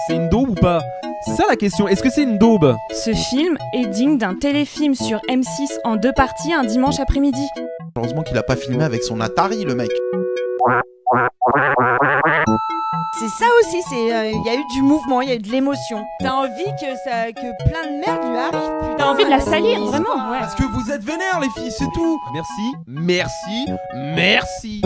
C'est une daube ou pas? C'est ça la question, est-ce que c'est une daube? Ce film est digne d'un téléfilm sur M6 en 2 parties un dimanche après-midi. Heureusement qu'il a pas filmé avec son Atari, le mec. C'est ça aussi, il y a eu du mouvement, il y a eu de l'émotion. T'as envie que plein de merde lui arrive. Putain. T'as envie de la salir, vraiment, ouais. Parce que vous êtes vénères les filles, c'est tout. Merci.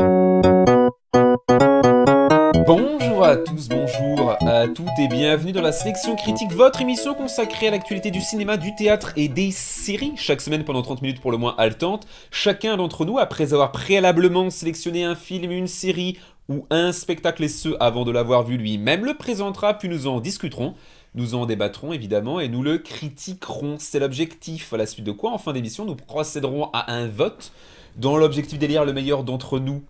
Bonjour à tous, bonjour à toutes et bienvenue dans la sélection critique, votre émission consacrée à l'actualité du cinéma, du théâtre et des séries, chaque semaine pendant 30 minutes pour le moins haletantes. Chacun d'entre nous, après avoir préalablement sélectionné un film, une série ou un spectacle, et ce avant de l'avoir vu lui-même, le présentera, puis nous en discuterons. Nous en débattrons évidemment et nous le critiquerons, c'est l'objectif. À la suite de quoi, en fin d'émission, nous procéderons à un vote dans l'objectif d'élire le meilleur d'entre nous.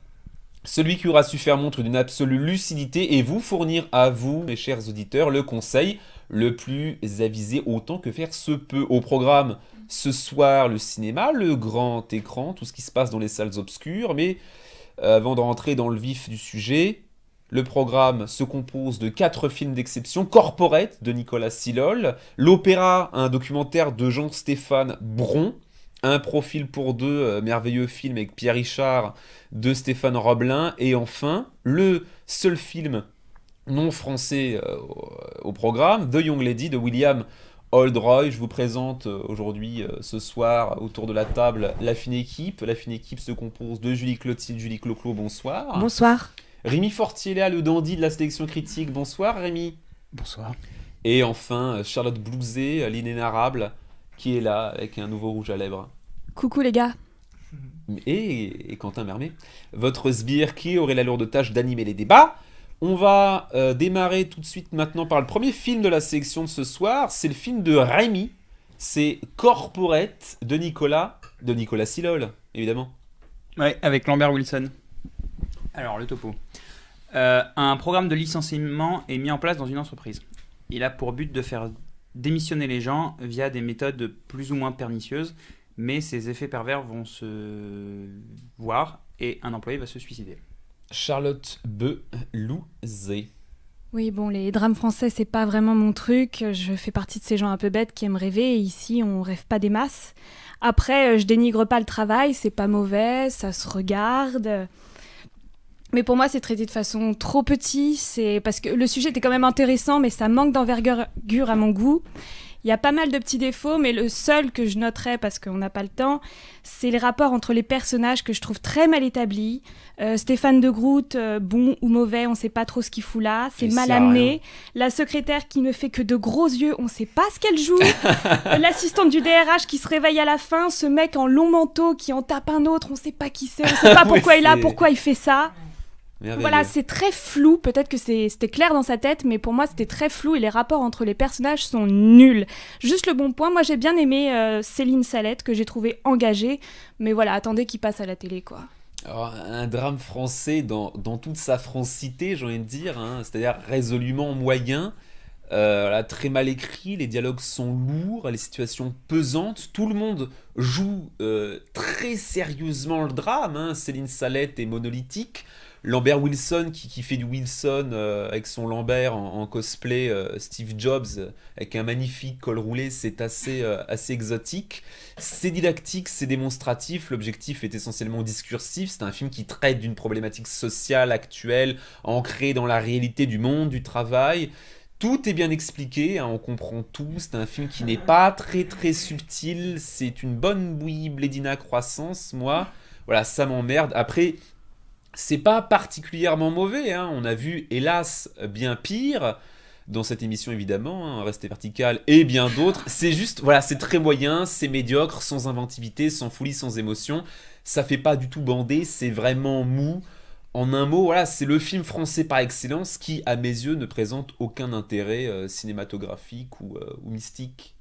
Celui qui aura su faire montre d'une absolue lucidité et vous fournir à vous, mes chers auditeurs, le conseil le plus avisé autant que faire se peut. Au programme, ce soir, le cinéma, le grand écran, tout ce qui se passe dans les salles obscures. Mais avant de rentrer dans le vif du sujet, le programme se compose de 4 films d'exception. Corporate de Nicolas Silol, l'opéra, un documentaire de Jean-Stéphane Bron, Un profil pour deux, merveilleux film avec Pierre Richard de Stéphane Roblin, et enfin le seul film non français au programme, The Young Lady de William Oldroyd. Je vous présente aujourd'hui, ce soir, autour de la table, la fine équipe. La fine équipe se compose de Julie Clotilde, Julie Cloclo, bonsoir. Bonsoir. Rémi Fortier, le dandy de la sélection critique, bonsoir Rémi. Bonsoir. Et enfin Charlotte Blouzet, l'inénarrable, qui est là avec un nouveau rouge à lèvres. Coucou les gars. Et Quentin Mermet, votre sbire qui aurait la lourde tâche d'animer les débats. On va démarrer tout de suite maintenant par le premier film de la sélection de ce soir. C'est le film de Rémi. C'est Corporate de Nicolas Silol, évidemment. Ouais, avec Lambert Wilson. Alors, le topo. Un programme de licenciement est mis en place dans une entreprise. Il a pour but de faire démissionner les gens via des méthodes plus ou moins pernicieuses, mais ces effets pervers vont se voir et un employé va se suicider. Charlotte Belouzet. Oui, bon, les drames français, c'est pas vraiment mon truc. Je fais partie de ces gens un peu bêtes qui aiment rêver, et ici, on rêve pas des masses. Après, je dénigre pas le travail, c'est pas mauvais, ça se regarde. Mais pour moi, c'est traité de façon trop petit. C'est parce que le sujet était quand même intéressant, mais ça manque d'envergure à mon goût. Il y a pas mal de petits défauts, mais le seul que je noterais, parce qu'on n'a pas le temps, c'est les rapports entre les personnages que je trouve très mal établis. Stéphane de Groot, bon ou mauvais, on ne sait pas trop ce qu'il fout là. C'est mal amené. La secrétaire qui ne fait que de gros yeux, on ne sait pas ce qu'elle joue. L'assistante du DRH qui se réveille à la fin, ce mec en long manteau qui en tape un autre, on ne sait pas qui c'est, on ne sait pas pourquoi il est là, pourquoi il fait ça. Merveilleux. Voilà, c'est très flou, peut-être que c'était clair dans sa tête, mais pour moi c'était très flou et les rapports entre les personnages sont nuls. Juste le bon point, moi j'ai bien aimé Céline Salette, que j'ai trouvé engagée, mais voilà, attendez qu'il passe à la télé, quoi. Alors, un drame français dans toute sa francité, j'ai envie de dire, hein, c'est-à-dire résolument moyen, voilà, très mal écrit, les dialogues sont lourds, les situations pesantes, tout le monde joue très sérieusement le drame, hein. Céline Salette est monolithique, Lambert Wilson qui fait du Wilson avec son Lambert en cosplay Steve Jobs avec un magnifique col roulé, c'est assez exotique. C'est didactique, c'est démonstratif, l'objectif est essentiellement discursif, c'est un film qui traite d'une problématique sociale actuelle, ancrée dans la réalité du monde, du travail. Tout est bien expliqué, hein, on comprend tout, c'est un film qui n'est pas très très subtil, c'est une bonne bouillie blédina croissance, moi, voilà, ça m'emmerde. Après, c'est pas particulièrement mauvais, hein. On a vu, hélas, bien pire dans cette émission, évidemment, hein, Restez Vertical et bien d'autres. C'est juste, voilà, c'est très moyen, c'est médiocre, sans inventivité, sans folie, sans émotion. Ça fait pas du tout bander, c'est vraiment mou. En un mot, voilà, c'est le film français par excellence qui, à mes yeux, ne présente aucun intérêt cinématographique ou mystique.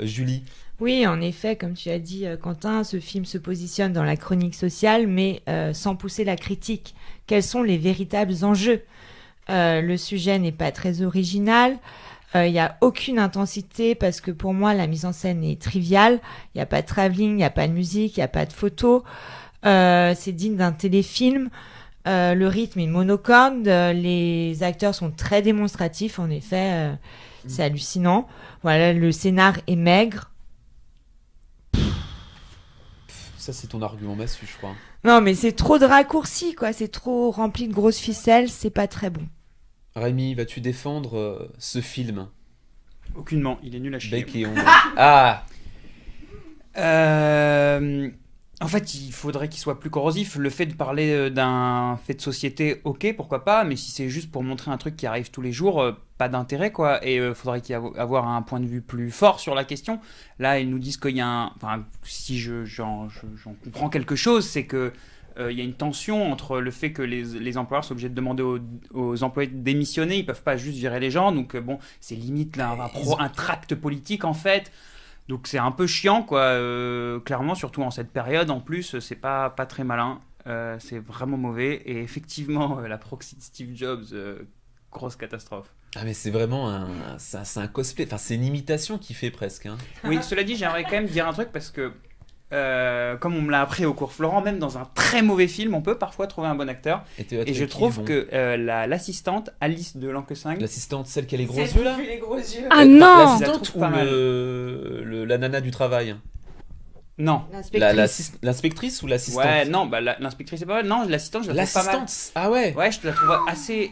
Julie. Oui, en effet, comme tu as dit, Quentin, ce film se positionne dans la chronique sociale, mais sans pousser la critique. Quels sont les véritables enjeux ? Le sujet n'est pas très original. Il n'y a aucune intensité parce que pour moi, la mise en scène est triviale. Il n'y a pas de travelling, il n'y a pas de musique, il n'y a pas de photos. C'est digne d'un téléfilm. Le rythme est monocorde, les acteurs sont très démonstratifs, en effet, c'est hallucinant. Voilà, le scénar est maigre. Ça, c'est ton argument massu, je crois. Non, mais c'est trop de raccourcis, quoi. C'est trop rempli de grosses ficelles, c'est pas très bon. Rémi, vas-tu défendre ce film? Aucunement, il est nul à chier. Bec et ongle. Ah! En fait, il faudrait qu'il soit plus corrosif. Le fait de parler d'un fait de société, ok, pourquoi pas, mais si c'est juste pour montrer un truc qui arrive tous les jours, pas d'intérêt, quoi. Et faudrait qu'il y ait avoir un point de vue plus fort sur la question. Là, ils nous disent qu'il y a un... Enfin, si j'en comprends quelque chose, c'est que il y a une tension entre le fait que les employeurs sont obligés de demander aux employés de démissionner, ils peuvent pas juste virer les gens, donc bon, c'est limite là, un tract politique, en fait. Donc c'est un peu chiant, quoi. Clairement, surtout en cette période, en plus, c'est pas très malin. C'est vraiment mauvais. Et effectivement, la proxy de Steve Jobs, grosse catastrophe. Ah, mais c'est vraiment c'est un cosplay. Enfin, c'est une imitation qu'il fait presque. Hein. Oui, cela dit, j'aimerais quand même dire un truc parce que, comme on me l'a appris au cours Florent, même dans un très mauvais film, on peut parfois trouver un bon acteur. Et je trouve que l'assistante, Alice de Lankesing, l'assistante, celle qui a les gros yeux là. les gros yeux. Ah non! L'assistante ou la nana du travail? Non. L'inspectrice ou l'assistante? Ouais, non, bah, l'inspectrice c'est pas mal. Non, l'assistante, je la trouve pas mal. L'assistante? Ah ouais? Ouais, je la trouve assez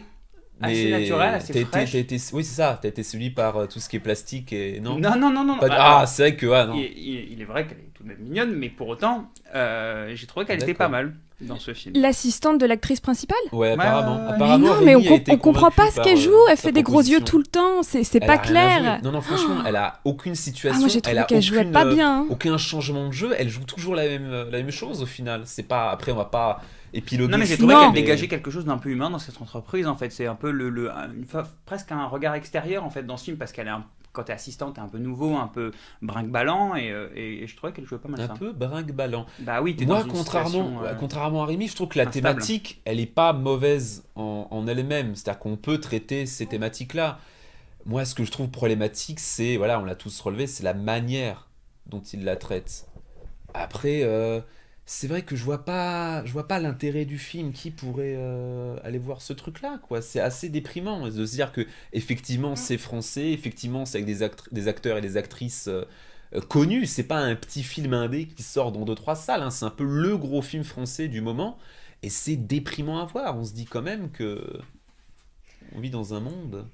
naturelle, assez fraîche. Oui, c'est ça, t'as été séduit par tout ce qui est plastique et... Non, non. c'est vrai que... Ouais, non. Il est vrai qu'elle est tout de même mignonne, mais pour autant, j'ai trouvé qu'elle était pas mal dans ce film. L'assistante de l'actrice principale? Ouais, apparemment. Mais Apparemment, non, mais Rémi a été on comprend pas convaincu ce qu'elle par, joue. Elle sa fait des gros yeux proposition. tout le temps. C'est Elle pas a rien à clair. jouer. Non, franchement, elle a aucune situation. Moi, j'ai trouvé elle a qu'elle jouait pas bien. Aucun changement de jeu. Elle joue toujours la même chose au final. C'est pas. Après, on va pas épiloguer. Non, mais j'ai trouvé qu'elle dégageait quelque chose d'un peu humain dans cette entreprise. En fait, c'est un peu presque un regard extérieur en fait dans ce film parce qu'elle est quand t'es assistante, t'es un peu nouveau, un peu brinque-ballant et je trouvais qu'elle jouait pas mal ça. Un peu brinque-ballant. Bah oui, t'es moi, dans une contrairement à Rémi, je trouve que la instable. thématique, elle est pas mauvaise en elle-même. C'est-à-dire qu'on peut traiter ces thématiques-là. Moi, ce que je trouve problématique, c'est, voilà, on l'a tous relevé, c'est la manière dont il la traite. Après, c'est vrai que je vois pas l'intérêt du film. Qui pourrait aller voir ce truc-là, quoi? C'est assez déprimant de se dire que effectivement c'est français, effectivement c'est avec des acteurs et des actrices connus. C'est pas un petit film indé qui sort dans 2-3 salles. Hein. C'est un peu le gros film français du moment, et c'est déprimant à voir. On se dit quand même que on vit dans un monde.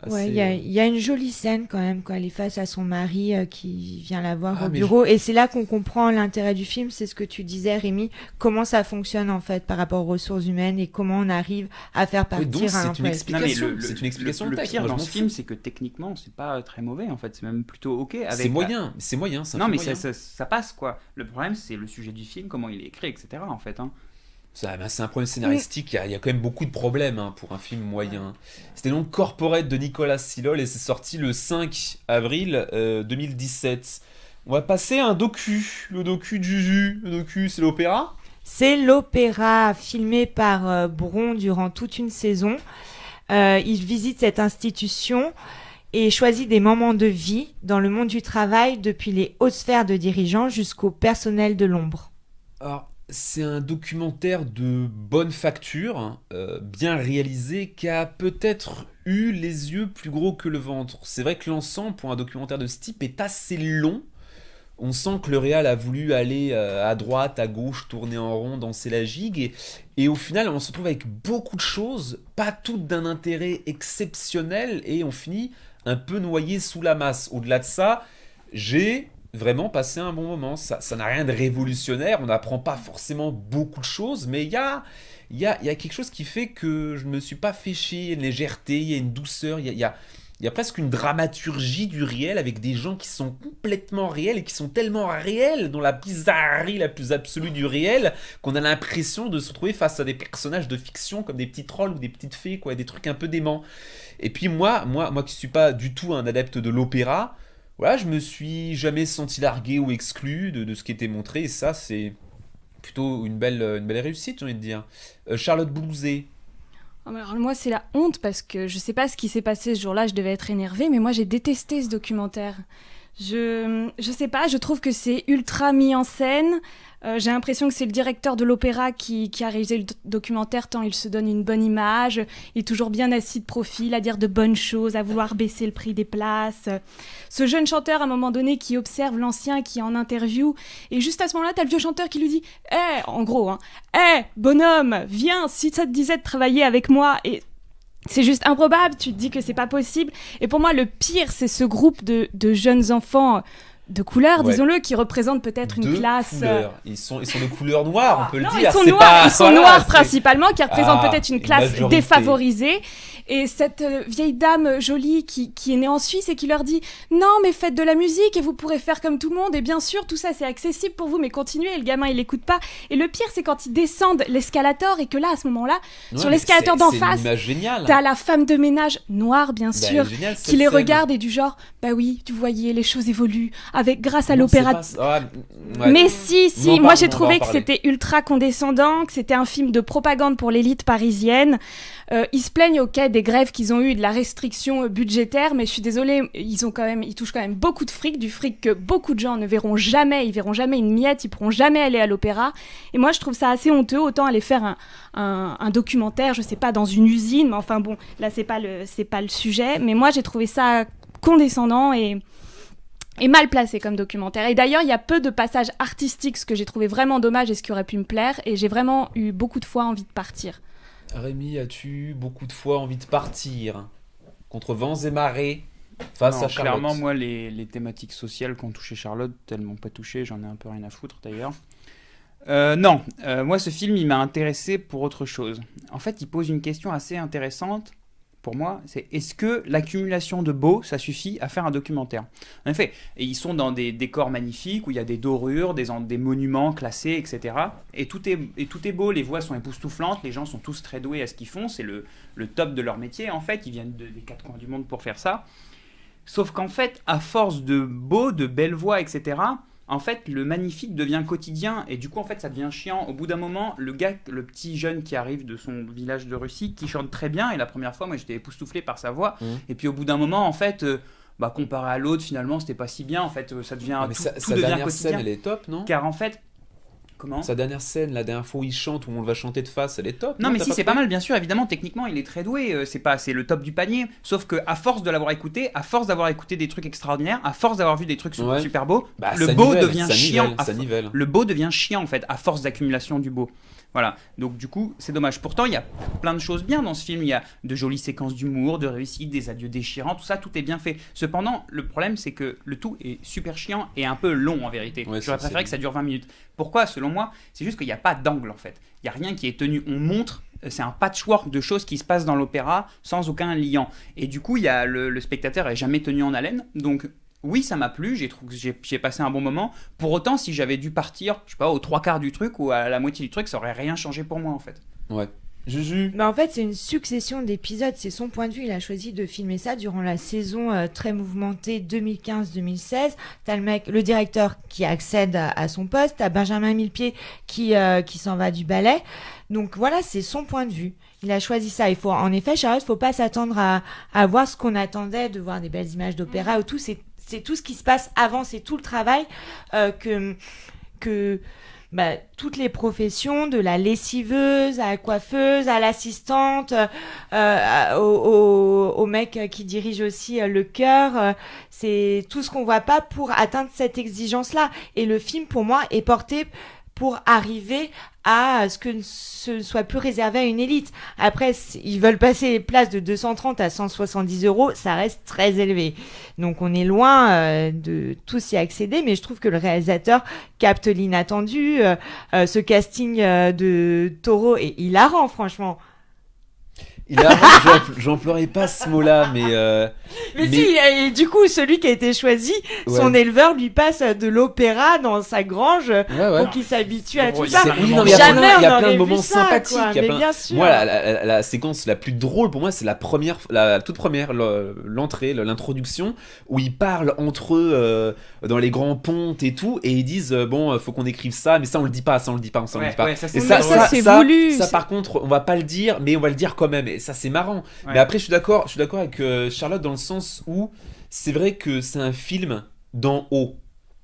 Ouais, il y a une jolie scène quand même quand elle est face à son mari qui vient la voir au mais bureau et c'est là qu'on comprend l'intérêt du film, c'est ce que tu disais Rémi, comment ça fonctionne en fait par rapport aux ressources humaines et comment on arrive à faire partir donc, un employé. c'est une explication le de texte. pire Moi, dans je ce m'en film, fous. c'est que techniquement, c'est pas très mauvais en fait, c'est même plutôt ok. C'est moyen, c'est moyen. Non, mais ça passe quoi. Le problème, c'est le sujet du film, comment il est écrit, etc. en fait. Hein. C'est un problème scénaristique, il y a quand même beaucoup de problèmes pour un film moyen. C'était donc Corporate de Nicolas Silol et c'est sorti le 5 avril 2017. On va passer à un docu, le docu de Juju. Le docu, c'est l'opéra? C'est l'opéra filmé par Bron durant toute une saison. Il visite cette institution et choisit des moments de vie dans le monde du travail depuis les hautes sphères de dirigeants jusqu'au personnel de l'ombre. Alors, c'est un documentaire de bonne facture, bien réalisé, qui a peut-être eu les yeux plus gros que le ventre. C'est vrai que l'ensemble, pour un documentaire de ce type, est assez long. On sent que le réal a voulu aller à droite, à gauche, tourner en rond, danser la gigue. Et au final, on se retrouve avec beaucoup de choses, pas toutes d'un intérêt exceptionnel, et on finit un peu noyé sous la masse. Au-delà de ça, j'ai vraiment passé un bon moment. Ça n'a rien de révolutionnaire, on n'apprend pas forcément beaucoup de choses, mais il y a quelque chose qui fait que je ne me suis pas fait chier. Il y a une légèreté, il y a une douceur, il y a presque une dramaturgie du réel avec des gens qui sont complètement réels et qui sont tellement réels dans la bizarrerie la plus absolue du réel qu'on a l'impression de se retrouver face à des personnages de fiction comme des petits trolls ou des petites fées, quoi, des trucs un peu déments. Et puis moi qui suis pas du tout un adepte de l'opéra, voilà, je me suis jamais senti largué ou exclu de ce qui était montré, et ça c'est plutôt une belle réussite, j'ai envie de dire. Charlotte Blouzet. Alors moi c'est la honte parce que je sais pas ce qui s'est passé ce jour-là, je devais être énervée, mais moi j'ai détesté ce documentaire. Je sais pas, je trouve que c'est ultra mis en scène. J'ai l'impression que c'est le directeur de l'opéra qui a réalisé le documentaire tant il se donne une bonne image. Il est toujours bien assis de profil, à dire de bonnes choses, à vouloir baisser le prix des places. Ce jeune chanteur, à un moment donné, qui observe l'ancien qui est en interview. Et juste à ce moment-là, t'as le vieux chanteur qui lui dit « en gros, bonhomme, viens, si ça te disait de travailler avec moi !» Et c'est juste improbable, tu te dis que c'est pas possible. Et pour moi, le pire, c'est ce groupe de jeunes enfants de couleur, disons-le, qui représentent peut-être une classe... Ils sont de couleur noire, on peut non, le dire. Ils sont noirs principalement, qui représentent peut-être une classe majorité. défavorisée. Et cette vieille dame jolie qui est née en Suisse et qui leur dit « Non, mais faites de la musique et vous pourrez faire comme tout le monde. Et bien sûr, tout ça, c'est accessible pour vous, mais continuez. » Et le gamin, il l'écoute pas. Et le pire, c'est quand ils descendent l'escalator et que là, à ce moment-là, sur l'escalator d'en face, t'as la femme de ménage noire, bien sûr, qui les regarde et du genre « Bah oui, tu voyais, les choses évoluent grâce à l'opéra. » Mais si, moi j'ai trouvé que c'était ultra condescendant, que c'était un film de propagande pour l'élite parisienne. Ils se plaignent des grèves qu'ils ont eues, de la restriction budgétaire, mais je suis désolée, ils touchent quand même beaucoup de fric, du fric que beaucoup de gens ne verront jamais, ils verront jamais une miette, ils pourront jamais aller à l'opéra. Et moi je trouve ça assez honteux, autant aller faire un documentaire, je sais pas, dans une usine, mais enfin bon, là c'est pas le sujet, mais moi j'ai trouvé ça condescendant et mal placé comme documentaire. Et d'ailleurs, il y a peu de passages artistiques, ce que j'ai trouvé vraiment dommage et ce qui aurait pu me plaire, et j'ai vraiment eu beaucoup de fois envie de partir. Rémi, as-tu beaucoup de fois envie de partir contre vents et marées face à Charlotte? Clairement, moi, les thématiques sociales qui ont touché Charlotte, tellement pas touché, j'en ai un peu rien à foutre d'ailleurs. Moi, ce film, il m'a intéressé pour autre chose. En fait, il pose une question assez intéressante. Pour moi, c'est est-ce que l'accumulation de beaux, ça suffit à faire un documentaire? En effet, et ils sont dans des décors magnifiques où il y a des dorures, des monuments classés, etc. Et tout est beau, les voix sont époustouflantes, les gens sont tous très doués à ce qu'ils font, c'est le top de leur métier en fait, ils viennent des quatre coins du monde pour faire ça. Sauf qu'en fait, à force de beaux, de belles voix, etc., en fait, le magnifique devient quotidien et du coup, en fait, ça devient chiant. Au bout d'un moment, le petit jeune qui arrive de son village de Russie, qui chante très bien, et la première fois, moi, j'étais époustouflé par sa voix. Et puis, au bout d'un moment, en fait, comparé à l'autre, finalement, c'était pas si bien. En fait, ça devient tout sa devient dernière quotidien. scène, elle est top, non? Car en fait, comment? Sa dernière scène, la dernière fois où il chante, où on va chanter de face, elle est top. Non, mais si, c'est pas mal, bien sûr. Évidemment, techniquement, il est très doué. C'est le top du panier. Sauf que à force de l'avoir écouté, à force d'avoir écouté des trucs extraordinaires, à force d'avoir vu des trucs super beaux, le beau devient chiant. Le beau devient chiant, en fait, à force d'accumulation du beau. Voilà, donc du coup, c'est dommage. Pourtant, il y a plein de choses bien dans ce film. Il y a de jolies séquences d'humour, de réussite, des adieux déchirants, tout ça, tout est bien fait. Cependant, le problème, c'est que le tout est super chiant et un peu long en vérité. J'aurais préféré que ça dure 20 minutes. Pourquoi? Selon moi, c'est juste qu'il n'y a pas d'angle en fait. Il n'y a rien qui est tenu. On montre, c'est un patchwork de choses qui se passent dans l'opéra sans aucun liant. Et du coup, il y a le spectateur n'est jamais tenu en haleine. Donc, oui, ça m'a plu, j'ai passé un bon moment. Pour autant, si j'avais dû partir, je sais pas, aux 3/4 du truc ou à la moitié du truc, ça aurait rien changé pour moi en fait. Ouais. Juju. En fait, c'est une succession d'épisodes, c'est son point de vue. Il a choisi de filmer ça durant la saison très mouvementée 2015-2016. T'as le directeur qui accède à son poste, t'as Benjamin Millepied qui s'en va du ballet. Donc voilà, c'est son point de vue. Il a choisi ça. En effet, Charlotte, faut pas s'attendre à voir ce qu'on attendait, de voir des belles images d'opéra ou tout. C'est tout ce qui se passe avant, c'est tout le travail que toutes les professions, de la lessiveuse à la coiffeuse, à l'assistante, au mec qui dirige aussi le chœur, c'est tout ce qu'on voit pas pour atteindre cette exigence-là. Et le film, pour moi, est porté pour arriver à ce que ce soit plus réservé à une élite. Après, ils veulent passer les places de 230 à 170 €, ça reste très élevé. Donc on est loin de tous y accéder, mais je trouve que le réalisateur capte l'inattendu. Ce casting de Taureau est hilarant, franchement. J'emploierais pas ce mot-là, mais si, et du coup, celui qui a été choisi, son éleveur lui passe de l'opéra dans sa grange pour qu'il s'habitue à tout ça. Il y a plein de moments sympathiques. Moi, la séquence la plus drôle pour moi, c'est la toute première, l'entrée, l'introduction, où ils parlent entre eux dans les grands ponts et tout, et ils disent faut qu'on écrive ça, mais ça on le dit pas. Ça, c'est voulu. Ça, par contre, on va pas le dire, mais on va le dire quand même. Et ça, c'est marrant. Ouais. Mais après, je suis d'accord avec Charlotte dans le sens où c'est vrai que c'est un film d'en haut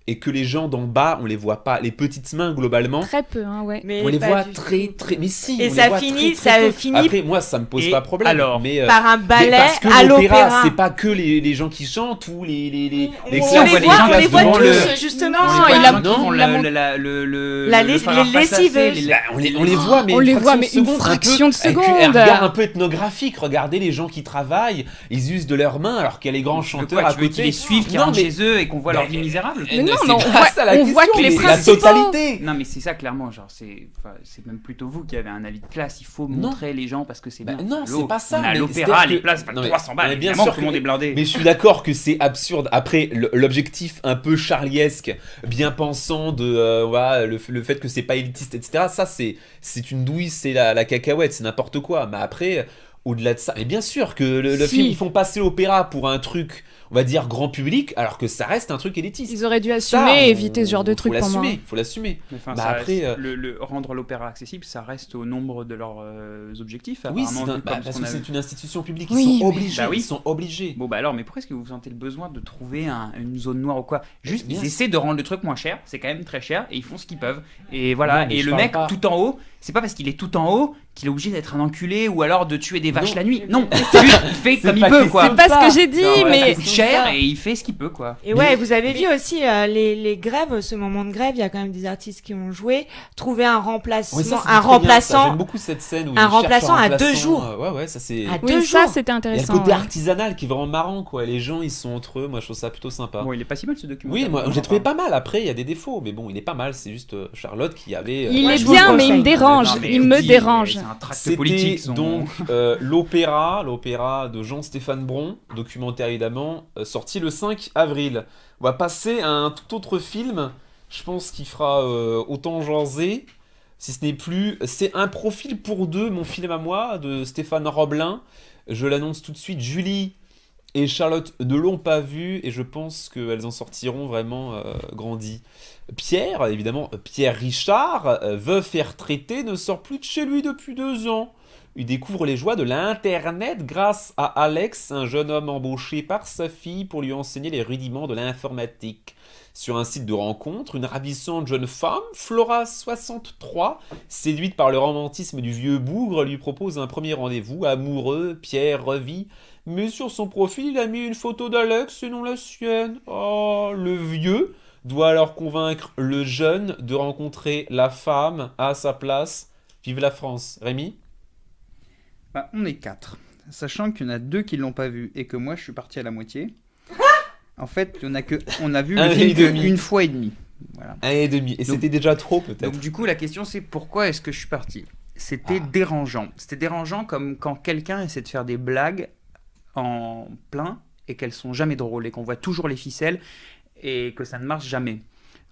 et que les gens d'en bas, on les voit pas. Les petites mains, globalement, Très peu, hein, ouais. Mais on les pas voit du très, tout. très... Mais si, Et on ça les voit finit- très, très ça peu. finit- Après, moi, ça me pose Et pas problème. alors, mais, Par un mais ballet parce que à l'opéra. c'est pas que les gens qui chantent ou les On classes, on les voit voit, gens on les qui voit font tous, le- justement. On les voit, il les a- gens qui font il a le- mon- les phare à lessiveuses. passer, Bah, on les voit, mais On les voit, de mais une seconde, un fraction peu, de avec seconde. un regard un peu ethnographique. Regardez les gens qui travaillent, ils usent de leurs mains alors qu'il y a les grands chanteurs à Tu veux côté. qu'ils les suivent, qu'ils Non, rentrent mais- chez eux et qu'on voit Bah, leur vie misérable Mais non, c'est mais on pas voit- ça la on voit question, que les mais la principaux- totalité. Non, mais c'est ça, clairement. Genre, c'est même plutôt vous qui avez un avis de classe. Il faut Non. montrer les gens parce que c'est Bah, bien. non, c'est pas ça, On a mais l'opéra, c'est-à-dire les que- places valent Non, mais- 300 balles. mais bien Évidemment, sûr tout le monde que- est blindé. Mais je suis d'accord que c'est absurde. Après, l'objectif un peu charliesque, bien pensant de voilà, le fait que c'est pas élitiste, etc. Ça, c'est une douille, c'est la cacahuète, c'est n'importe quoi. Mais après, au-delà de ça, et bien sûr que le Si. film, ils font passer l'opéra pour un truc, on va dire, grand public, alors que ça reste un truc élitiste. Ils auraient dû Ça, assumer et éviter ce genre de truc faut pour moi. l'assumer, faut l'assumer. Mais enfin, Bah ça après, reste- rendre l'opéra accessible, ça reste au nombre de leurs objectifs. Oui, apparemment, vu comme parce ce que qu'on a c'est vu. une institution publique, Oui, ils sont mais- obligés, Bah oui. ils sont obligés. Bon, bah alors, mais pourquoi est-ce que vous sentez le besoin de trouver une zone noire ou quoi? Juste, Bien ils essaient de rendre le truc moins cher, c'est quand même très cher, et ils font ce qu'ils peuvent. Et Non, voilà, mais et je le parle mec pas. tout en haut, c'est pas parce qu'il est tout en haut qu'il est obligé d'être un enculé ou alors de tuer des vaches Non. la nuit. Non, juste, il fait C'est comme il pas peut, question quoi. C'est pas ce que j'ai dit, Non, voilà, mais ça coûte cher et il fait ce qu'il peut, quoi. Et ouais, vous avez vu aussi les grèves, ce moment de grève, il y a quand même des artistes qui ont joué, trouver un remplaçant, Oui, ça, c'était un très bien, ça. remplaçant J'aime beaucoup cette scène où un ils cherchent remplaçant à 2 remplaçant, jours. ouais, ouais, ça c'est. à oui, 2 ça jours. c'était Il y a le intéressant. côté ouais. artisanal qui est vraiment marrant, quoi. Les gens, ils sont entre eux. Moi, je trouve ça plutôt sympa. Bon, il est pas si mal ce documentaire. Oui, moi, on j'ai en trouvé parle. pas mal. Après, il y a des défauts, mais bon, il est pas mal. C'est juste Charlotte qui avait. Il Ouais, est je vous le bien, mais il me conseille. dérange. Non, mais Il me dis, dérange. C'est un tract C'était politique. donc l'opéra de Jean-Stéphane Bron, documentaire évidemment, sorti le 5 avril. On va passer à un tout autre film, je pense qu'il fera autant jaser, si ce n'est plus. C'est Un profil pour deux, mon film à moi, de Stéphane Roblin. Je l'annonce tout de suite, Julie et Charlotte ne l'ont pas vu, et je pense qu'elles en sortiront vraiment grandies. Pierre, évidemment, Pierre Richard, veuf et retraité, ne sort plus de chez lui depuis 2 ans. Il découvre les joies de l'Internet grâce à Alex, un jeune homme embauché par sa fille pour lui enseigner les rudiments de l'informatique. Sur un site de rencontre, une ravissante jeune femme, Flora 63, séduite par le romantisme du vieux bougre, lui propose un premier rendez-vous. Amoureux, Pierre revit, mais sur son profil, il a mis une photo d'Alex et non la sienne. Oh, le vieux doit alors convaincre le jeune de rencontrer la femme à sa place. Vive la France. Rémi ? Bah, on est 4. Sachant qu'il y en a 2 qui l'ont pas vu et que moi je suis parti à la moitié. En fait, on a vu Un le et film demi. qu'une fois et demie. Voilà. 1,5. Et Donc- c'était déjà trop, peut-être. Donc du coup, la question c'est pourquoi est-ce que je suis parti? C'était Ah. dérangeant. C'était dérangeant comme quand quelqu'un essaie de faire des blagues en plein et qu'elles sont jamais drôles et qu'on voit toujours les ficelles et que ça ne marche jamais.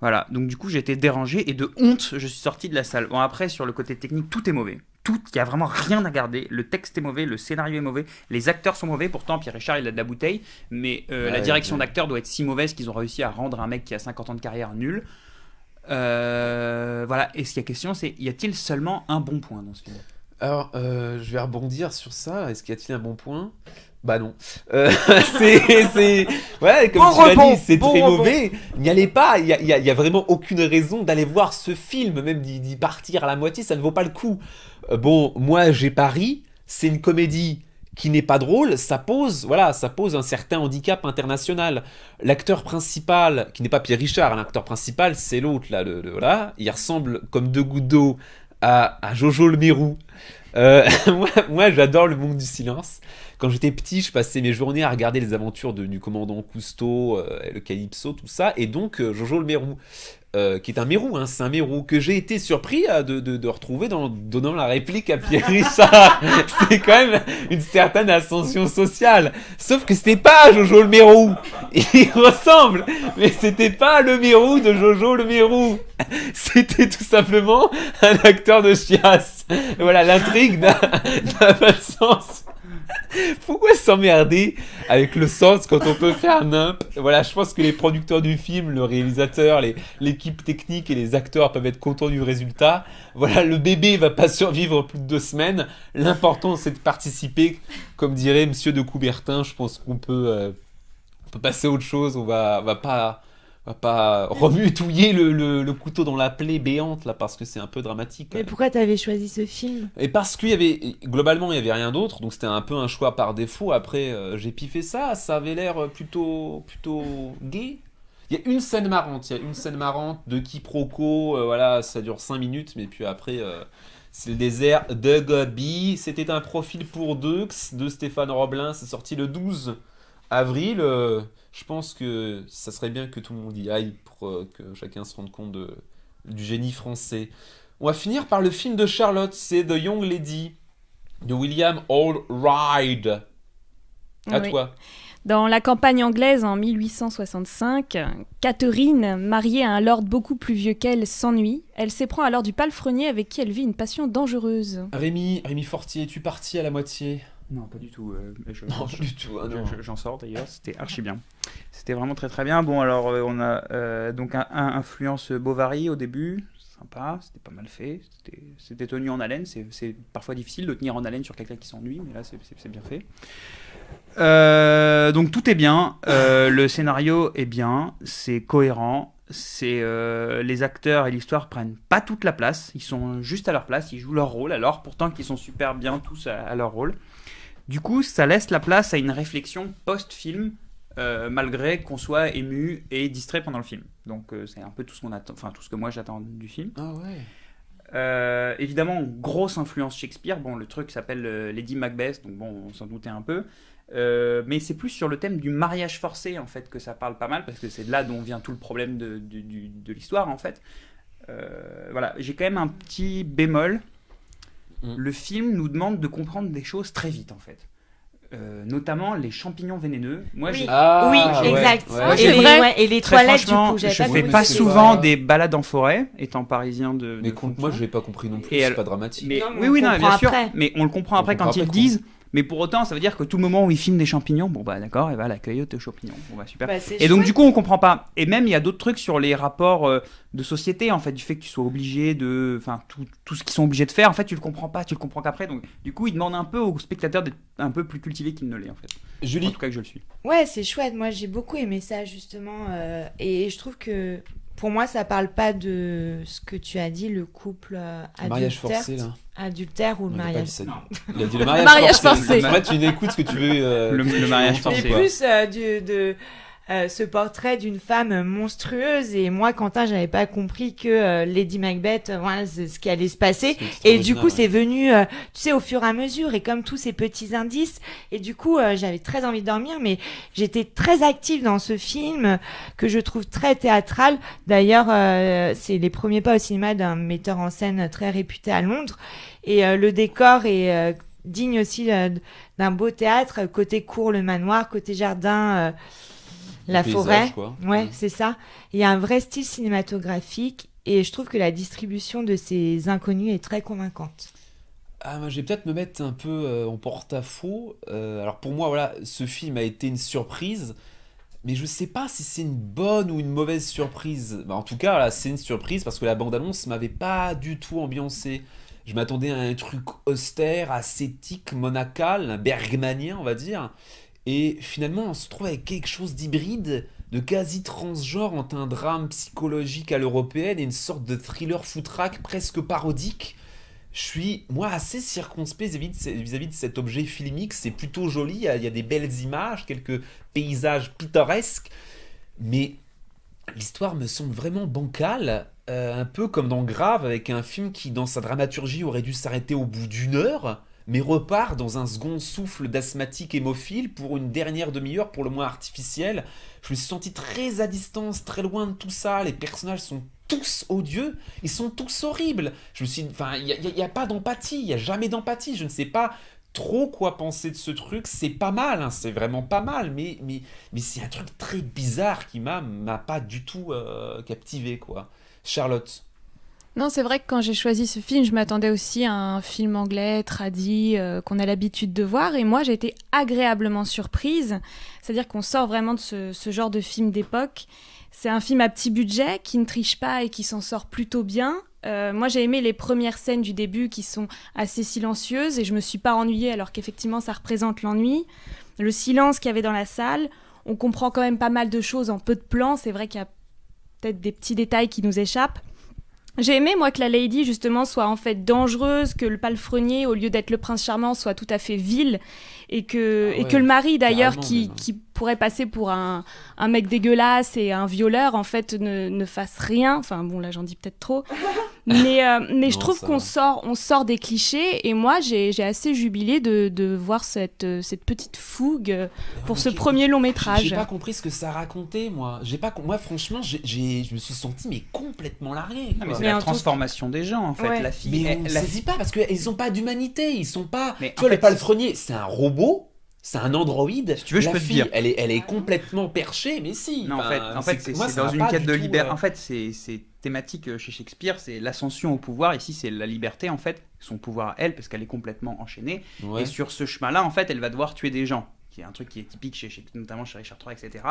Voilà, donc du coup j'ai été dérangé et de honte je suis sorti de la salle. Bon après sur le côté technique tout est mauvais. Tout, il n'y a vraiment rien à garder. Le texte est mauvais, le scénario est mauvais, les acteurs sont mauvais. Pourtant Pierre Richard il a de la bouteille, mais la Ouais, direction ouais. d'acteur doit être si mauvaise qu'ils ont réussi à rendre un mec qui a 50 ans de carrière nul. Voilà, et ce qu'il y a question c'est y a-t-il seulement un bon point dans ce film? Alors, je vais rebondir sur ça. Est-ce qu'il y a-t-il un bon point? Bah non. C'est... Ouais, comme Bon tu l'as rebond, dit, c'est bon très rebond. mauvais. N'y allez pas. Il y a vraiment aucune raison d'aller voir ce film. Même d'y partir à la moitié, ça ne vaut pas le coup. Bon, moi, j'ai pari. C'est une comédie qui n'est pas drôle. Ça pose un certain handicap international. L'acteur principal, qui n'est pas Pierre Richard, l'acteur principal, c'est l'autre, là. Voilà. Il ressemble comme 2 gouttes d'eau à Jojo le Mérou. Moi, j'adore le monde du silence. Quand j'étais petit, je passais mes journées à regarder les aventures du commandant Cousteau, le Calypso, tout ça, et donc Jojo le Mérou, qui est un mérou, hein, c'est un mérou que j'ai été surpris de retrouver donnant la réplique à Pierre Richard. C'est quand même une certaine ascension sociale. Sauf que c'était pas Jojo le Mérou. Il ressemble, mais c'était pas le Mérou de Jojo le Mérou. C'était tout simplement un acteur de chiasse. Et voilà, l'intrigue n'a pas de sens. Pourquoi s'emmerder avec le sens quand on peut faire nimp? Voilà, je pense que les producteurs du film, le réalisateur, l'équipe technique et les acteurs peuvent être contents du résultat. Voilà, le bébé va pas survivre plus de 2 semaines. L'important, c'est de participer. Comme dirait Monsieur de Coubertin, je pense qu'on peut passer à autre chose. On va pas va pas remuer le couteau dans la plaie béante là parce que c'est un peu dramatique. Mais pourquoi t'avais choisi ce film? Et parce qu'il y avait, globalement, il y avait rien d'autre, donc c'était un peu un choix par défaut. Après, j'ai piffé ça avait l'air plutôt gay. Il y a une scène marrante, de quiproquo, voilà, ça dure 5 minutes, mais puis après, c'est le désert de Gobi. C'était un profil pour Deux de Stéphane Roblin, c'est sorti le 12 avril. Je pense que ça serait bien que tout le monde y aille pour que chacun se rende compte du génie français. On va finir par le film de Charlotte, c'est The Young Lady de William Allred. À Oui. toi. Dans la campagne anglaise en 1865, Catherine, mariée à un lord beaucoup plus vieux qu'elle, s'ennuie. Elle s'éprend alors du palefrenier avec qui elle vit une passion dangereuse. Rémi Fortier, es-tu parti à la moitié? Non, pas du tout. Non, du tout. Ah non. J'en sors d'ailleurs, c'était archi bien. C'était vraiment très très bien. Bon, alors on a donc un influence Bovary au début, sympa, c'était pas mal fait, c'était tenu en haleine. C'est parfois difficile de tenir en haleine sur quelqu'un qui s'ennuie, mais là c'est bien fait. Donc tout est bien, le scénario est bien, c'est cohérent. Les acteurs et l'histoire prennent pas toute la place, ils sont juste à leur place, ils jouent leur rôle, alors pourtant qu'ils sont super bien tous à leur rôle. Du coup, ça laisse la place à une réflexion post-film, malgré qu'on soit ému et distrait pendant le film. Donc c'est un peu tout ce qu'on attend, enfin tout ce que moi j'attends du film. Ah ouais. Évidemment, grosse influence Shakespeare. Bon, le truc s'appelle Lady Macbeth, donc bon, on s'en doutait un peu. Mais c'est plus sur le thème du mariage forcé en fait que ça parle pas mal, parce que c'est de là dont vient tout le problème de l'histoire en fait. Voilà, j'ai quand même un petit bémol. Le film nous demande de comprendre des choses très vite en fait. Notamment les champignons vénéneux. Moi, Oui. Ah, Oui, ouais. exact. Ouais. Et, et les Très toilettes, du franchement, coup, j'avais je pas fais compris. pas c'est souvent pas- des balades en forêt, étant parisien Mais de moi, fonction. je l'ai pas compris non plus, Et c'est elle- pas dramatique. Mais, Non, mais oui, on oui, non, comprend bien sûr. après. Mais on le comprend après comprend quand après ils qu'on- disent. Mais pour autant, ça veut dire que tout le moment où ils filment des champignons, bon bah d'accord, et bah la cueilleuse de champignons, bon bah super. Bah, c'est Et donc chouette. du coup, on comprend pas. Et même il y a d'autres trucs sur les rapports de société, en fait, du fait que tu sois obligé de, enfin tout ce qu'ils sont obligés de faire, en fait, tu le comprends pas, tu le comprends qu'après. Donc du coup, ils demandent un peu aux spectateurs d'être un peu plus cultivés qu'ils ne l'est en fait. En Julie, tout cas que je le suis. Ouais, c'est chouette. Moi, j'ai beaucoup aimé ça, justement. Et je trouve que, pour moi, ça parle pas de ce que tu as dit, le couple mariage forcé là. adultère ou le Non, il a pas mariage. dit ça. Non. Il a dit le mariage, Mariage forcé. forcé. En fait, tu n'écoutes ce que tu veux. Le mariage longtemps, forcé. Et quoi. plus de ce portrait d'une femme monstrueuse. Et moi, Quentin, j'avais pas compris que Lady Macbeth, voilà, c'est ce qui allait se passer. C'est Et du coup, original, c'est venu, tu sais, au fur et à mesure, et comme tous ces petits indices. Et du coup, j'avais très envie de dormir, mais j'étais très active dans ce film, que je trouve très théâtral. D'ailleurs, c'est les premiers pas au cinéma d'un metteur en scène très réputé à Londres. Et le décor est digne aussi d'un beau théâtre. Côté cour, le manoir, côté jardin, la paysage, forêt. quoi. Ouais, Mm. c'est ça. Il y a un vrai style cinématographique. Et je trouve que la distribution de ces inconnus est très convaincante. Ah, moi, je vais peut-être me mettre un peu en porte-à-faux. Alors pour moi, voilà, ce film a été une surprise, mais je sais pas si c'est une bonne ou une mauvaise surprise. Bah, en tout cas, voilà, c'est une surprise parce que la bande-annonce m'avait pas du tout ambiancé. Je m'attendais à un truc austère, ascétique, monacal, un bergmanien, on va dire. Et finalement, on se trouve avec quelque chose d'hybride, de quasi transgenre entre un drame psychologique à l'européenne et une sorte de thriller foutraque presque parodique. Je suis, moi, assez circonspect vis-à-vis de cet objet filmique. C'est plutôt joli, il y a des belles images, quelques paysages pittoresques, mais l'histoire me semble vraiment bancale, un peu comme dans Grave, avec un film qui, dans sa dramaturgie, aurait dû s'arrêter au bout d'une heure, mais repart dans un second souffle d'asthmatique hémophile pour une dernière demi-heure, pour le moins artificielle. Je me suis senti très à distance, très loin de tout ça. Les personnages sont tous odieux, ils sont tous horribles. Je me suis, enfin, il y a pas d'empathie, il y a jamais d'empathie. Je ne sais pas trop quoi penser de ce truc. C'est pas mal, hein, c'est vraiment pas mal, mais c'est un truc très bizarre qui m'a pas du tout captivé, quoi. Charlotte. Non, c'est vrai que quand j'ai choisi ce film, je m'attendais aussi à un film anglais, tradi, qu'on a l'habitude de voir. Et moi, j'ai été agréablement surprise. C'est-à-dire qu'on sort vraiment de ce genre de film d'époque. C'est un film à petit budget, qui ne triche pas et qui s'en sort plutôt bien. Moi, j'ai aimé les premières scènes du début qui sont assez silencieuses et je me suis pas ennuyée alors qu'effectivement, ça représente l'ennui. Le silence qu'il y avait dans la salle, on comprend quand même pas mal de choses en peu de plans. C'est vrai qu'il y a peut-être des petits détails qui nous échappent. J'ai aimé, moi, que la Lady, justement, soit en fait dangereuse, que le palefrenier, au lieu d'être le prince charmant, soit tout à fait vil, et que le mari, d'ailleurs, qui pourrait passer pour un mec dégueulasse et un violeur, en fait, ne fasse rien. Enfin, bon, là, j'en dis peut-être trop. Mais je trouve qu'on sort des clichés, et moi, j'ai assez jubilé de voir cette petite fougue pour ce premier long métrage. J'ai pas compris ce que ça racontait, moi. Moi, franchement, je me suis senti mais complètement largué. Mais c'est la transformation des gens, en fait. Ouais. La fille, Mais on ne saisit pas parce qu'ils ont pas d'humanité. Ils sont pas. Mais Tu vois, en fait, le palefrenier, c'est un robot. C'est un androïde. Si tu veux, je la peux te fille, dire. elle est complètement perchée, mais si. Non, en fait, c'est moi, ça dans m'a une pas quête du de tout, liberté. En fait, c'est thématique chez Shakespeare, c'est l'ascension au pouvoir. Ici, c'est la liberté, en fait, son pouvoir à elle, parce qu'elle est complètement enchaînée. Ouais. Et sur ce chemin-là, en fait, elle va devoir tuer des gens, qui est un truc qui est typique notamment chez Richard III, etc.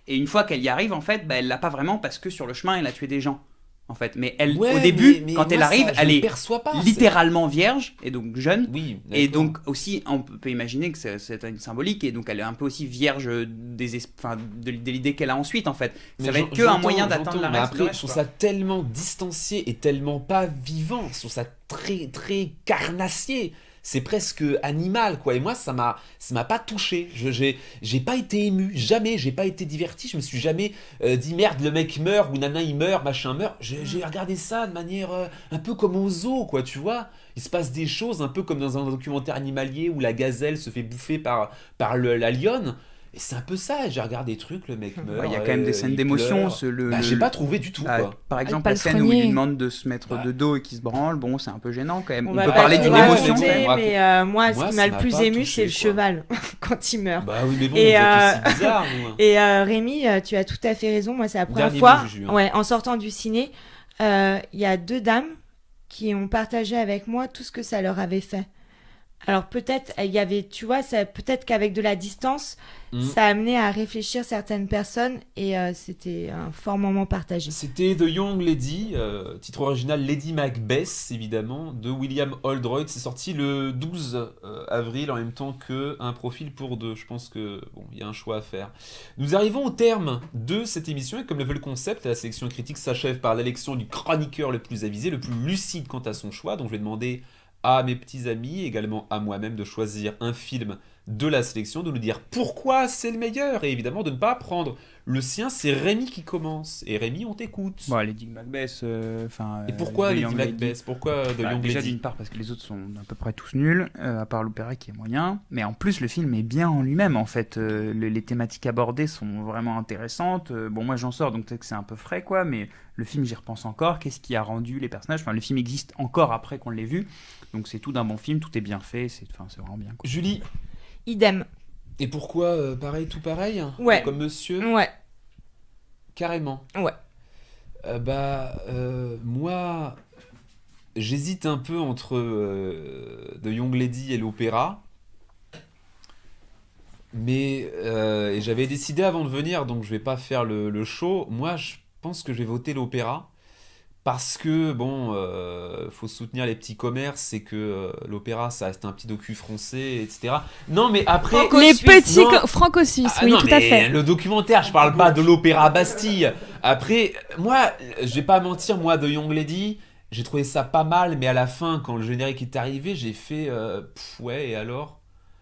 Et une fois qu'elle y arrive, en fait, elle l'a pas vraiment parce que sur le chemin, elle a tué des gens. En fait, mais Ouais, au début, mais quand moi, elle arrive, ça, je elle le est perçois pas, littéralement vierge et donc jeune. Oui. Et d'accord. donc aussi, on peut imaginer que c'est une symbolique et donc elle est un peu aussi vierge de l'idée qu'elle a ensuite en fait. Ça va être que un moyen d'atteindre la mais reste. après, je trouve ça tellement distancié et tellement pas vivant. Je trouve ça très très carnassier. C'est presque animal, quoi. Et moi, ça m'a pas touché. J'ai pas été ému, jamais. J'ai pas été diverti. Je me suis jamais dit merde, le mec meurt ou nana il meurt, machin meurt. J'ai regardé ça de manière un peu comme au zoo, quoi. Tu vois, il se passe des choses un peu comme dans un documentaire animalier où la gazelle se fait bouffer par la lionne. Et c'est un peu ça, j'ai regardé des trucs, le mec meurt. Il y a quand même des scènes il d'émotion. pleure. J'ai pas trouvé du tout, quoi. Par exemple, pas la le scène où il premier. lui demande de se mettre de dos et qu'il se branle, bon, c'est un peu gênant quand même. On va peut pas parler tout d'une raconter, émotion. raconter, quand même. mais moi, ce Moi, qui ça m'a le m'a plus pas ému, touché, c'est le quoi. cheval quand il meurt. Bah oui, mais bon, Et, vous êtes aussi bizarre, vous. Et Rémi, tu as tout à fait raison. Moi, c'est la première Dernier fois, mot, Juju, hein. ouais, en sortant du ciné, il y a 2 dames qui ont partagé avec moi tout ce que ça leur avait fait. Alors peut-être, il y avait, tu vois, peut-être qu'avec de la distance, ça a amené à réfléchir certaines personnes et c'était un fort moment partagé. C'était The Young Lady, titre original Lady Macbeth, évidemment, de William Oldroyd. C'est sorti le 12 avril, en même temps qu'un profil pour 2. Je pense que bon, il y a un choix à faire. Nous arrivons au terme de cette émission, et comme le veut le concept, la sélection critique s'achève par l'élection du chroniqueur le plus avisé, le plus lucide quant à son choix. Donc je vais demander à mes petits amis, également à moi-même, de choisir un film de la sélection, de nous dire pourquoi c'est le meilleur, et évidemment de ne pas prendre le sien. C'est Rémi qui commence, et Rémi, on t'écoute. Bon, Lady Macbeth, Et pourquoi Lady Macbeth? Pourquoi The Young Déjà Lady? d'une part parce que les autres sont à peu près tous nuls, à part l'opéra qui est moyen, mais en plus le film est bien en lui-même en fait. Les thématiques abordées sont vraiment intéressantes. Bon, moi j'en sors donc peut-être que c'est un peu frais quoi, mais le film j'y repense encore. Qu'est-ce qui a rendu les personnages? Enfin, le film existe encore après qu'on l'ait vu, donc c'est tout d'un bon film, tout est bien fait, c'est vraiment bien quoi. Julie, Idem. et pourquoi pareil, tout pareil? Ouais. Comme monsieur? Ouais. Carrément. Ouais. Moi, j'hésite un peu entre The Young Lady et l'opéra. Mais et j'avais décidé avant de venir, donc je vais pas faire le show. Moi, je pense que je vais voter l'opéra. Parce que, bon, faut soutenir les petits commerces et que l'opéra, ça reste un petit docu français, etc. Non, mais après... Les petits non. franco-suisses, Ah oui, non, tout à mais fait. le documentaire, je parle pas de l'opéra Bastille. Après, moi, je vais pas mentir, moi, de Young Lady, j'ai trouvé ça pas mal, mais à la fin, quand le générique est arrivé, j'ai fait ouais, et alors?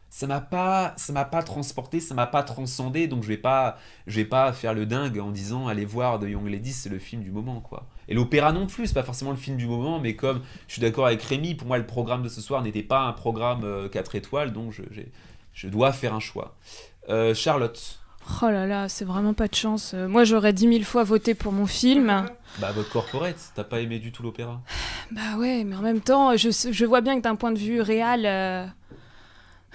Ça m'a pas transporté, ça m'a pas transcendé, donc je vais pas faire le dingue en disant allez voir The Young Lady, c'est le film du moment, quoi. Et l'opéra non plus, c'est pas forcément le film du moment, mais comme je suis d'accord avec Rémi, pour moi le programme de ce soir n'était pas un programme 4 étoiles, donc je dois faire un choix. Charlotte. Oh là là, c'est vraiment pas de chance. Moi, j'aurais 10 000 fois voté pour mon film. Bah, votre corporate, t'as pas aimé du tout l'opéra? Bah ouais, mais en même temps, je vois bien que d'un point de vue réel,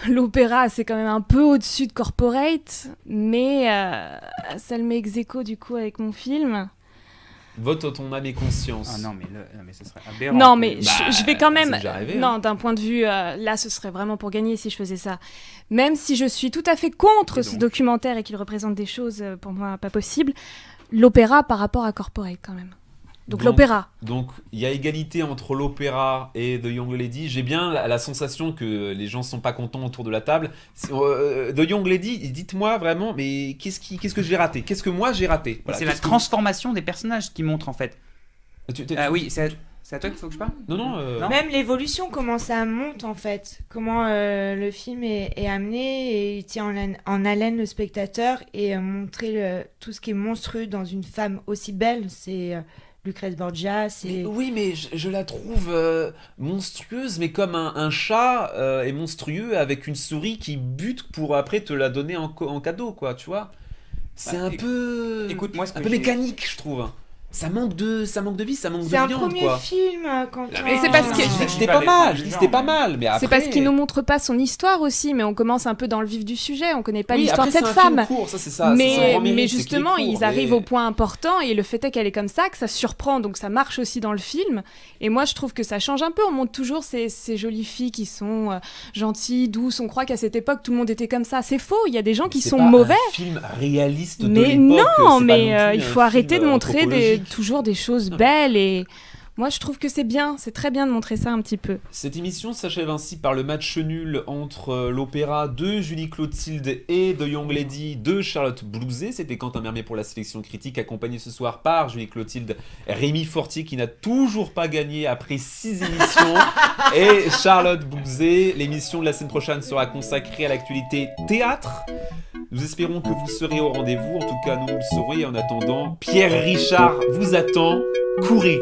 l'opéra, c'est quand même un peu au-dessus de corporate, mais ça le met ex aequo du coup avec mon film. Vote ton âme et conscience. Ah non, mais ce serait aberrant. Non, mais Bah, je vais quand même... c'est déjà arrivé, non, hein. d'un point de vue... là, ce serait vraiment pour gagner si je faisais ça. Même si je suis tout à fait contre Et ce donc documentaire et qu'il représente des choses, pour moi, pas possibles, l'opéra par rapport à corporate, quand même. Donc l'opéra. Donc il y a égalité entre l'opéra et The Young Lady. J'ai bien la sensation que les gens sont pas contents autour de la table. The Young Lady, dites-moi vraiment, mais qu'est-ce que j'ai raté? Qu'est-ce que moi j'ai raté? Voilà, C'est la transformation des personnages qui montre en fait. Ah Oui, c'est à toi qu'il faut que je parle. Non. Même l'évolution, comment ça monte en fait, comment le film est amené et il tient en haleine le spectateur et montrer tout ce qui est monstrueux dans une femme aussi belle, c'est Lucrèce Borgia, c'est... Oui, mais je la trouve monstrueuse, mais comme un chat est monstrueux avec une souris qui bute pour après te la donner en cadeau, quoi, tu vois. C'est un peu... Écoute, moi, ce que un peu j'ai- mécanique, je trouve. Ça manque de vie, ça manque de C'est un viande, premier quoi. film quand mais c'est parce que- Je dis que c'était pas mal, je dis que c'était pas mal, mais après... C'est parce qu'il nous montre pas son histoire aussi, mais on commence un peu dans le vif du sujet, on connaît pas Oui, l'histoire de après, cette c'est un film femme. court, ça, c'est ça, c'est son Mais grand mérite, c'est qu'il est justement, court, ils arrivent et- au point important et le fait est qu'elle est comme ça, que ça surprend, donc ça marche aussi dans le film. Et moi, je trouve que ça change un peu. On montre toujours ces jolies filles qui sont gentilles, douces. On croit qu'à cette époque, tout le monde était comme ça. C'est faux. Il y a des gens qui C'est sont pas mauvais. un film réaliste de Mais l'époque, non, c'est pas mais non plus il un faut arrêter film, de montrer anthropologique. toujours des choses belles. Et moi, je trouve que c'est bien. C'est très bien de montrer ça un petit peu. Cette émission s'achève ainsi par le match nul entre l'opéra de Julie Clotilde et The Young Lady de Charlotte Blouzet. C'était Quentin Mermet pour la sélection critique, accompagné ce soir par Julie Clotilde, Rémi Fortier qui n'a toujours pas gagné après 6 émissions et Charlotte Blouzet. L'émission de la semaine prochaine sera consacrée à l'actualité théâtre. Nous espérons que vous serez au rendez-vous. En tout cas, nous le saurons. Et en attendant, Pierre Richard vous attend. Courez!